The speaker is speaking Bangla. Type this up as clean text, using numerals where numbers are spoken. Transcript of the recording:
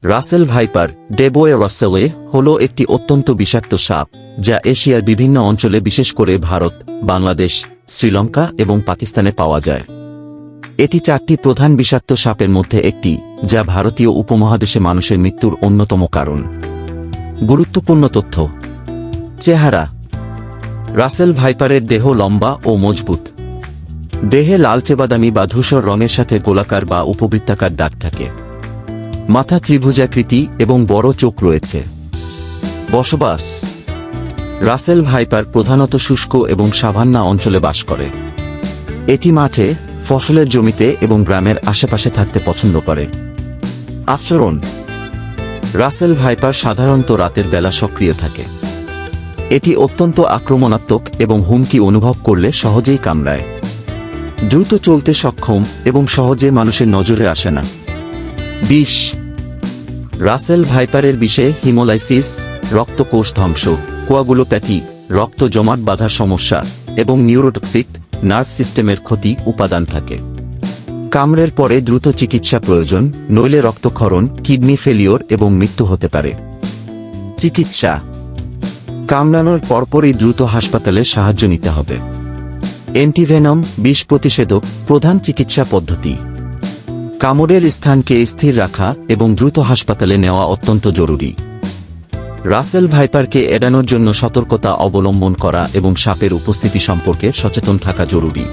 রাসেল ভাইপার ডেবোয়ে রসেলে হল একটি অত্যন্ত বিষাক্ত সাপ যা এশিয়ার বিভিন্ন অঞ্চলে বিশেষ করে ভারত, বাংলাদেশ, শ্রীলঙ্কা এবং পাকিস্তানে পাওয়া যায়। এটি 4টি প্রধান বিষাক্ত সাপের মধ্যে একটি, যা ভারতীয় উপমহাদেশে মানুষের মৃত্যুর অন্যতম কারণ। গুরুত্বপূর্ণ তথ্য। চেহারা। রাসেল ভাইপারের দেহ লম্বা ও মজবুত। দেহে লালচে বাদামি বা ধূসর রঙের সাথে গোলাকার বা উপবৃত্তাকার দাগ থাকে। মাথা ত্রিভুজাকৃতি এবং বড় চোখ রয়েছে। বসবাস। রাসেল ভাইপার প্রধানত শুষ্ক এবং সাভান্না অঞ্চলে বাস করে। এটি মাঠে, ফসলের জমিতে এবং গ্রামের আশেপাশে থাকতে পছন্দ করে। আচরণ। রাসেল ভাইপার সাধারণত রাতের বেলা সক্রিয় থাকে। এটি অত্যন্ত আক্রমণাত্মক এবং হুমকি অনুভব করলে সহজেই কামড়ায়। দ্রুত চলতে সক্ষম এবং সহজে মানুষের নজরে আসে না। বিষ। রাসেল ভাইপারের বিষে হিমোলাইসিস, রক্তকোষ ধ্বংস, কোয়াগুলোপ্যাথি, রক্ত জমাট বাঁধার সমস্যা এবং নিউরোটক্সিক, নার্ভ সিস্টেমের ক্ষতি উপাদান থাকে। কামড়ের পরে দ্রুত চিকিৎসা প্রয়োজন, নইলে রক্তক্ষরণ, কিডনি ফেলিওর এবং মৃত্যু হতে পারে। চিকিৎসা। কামড়ানোর পরপরই দ্রুত হাসপাতালে সাহায্য নিতে হবে। অ্যান্টিভেনম, বিষ প্রতিষেধক প্রধান চিকিৎসা পদ্ধতি। কামড়ের স্থানকে স্থির রাখা এবং দ্রুত হাসপাতালে নেওয়া অত্যন্ত জরুরি। রাসেল ভাইপারকে এড়ানোর জন্য সতর্কতা অবলম্বন করা এবং সাপের উপস্থিতি সম্পর্কে সচেতন থাকা জরুরি।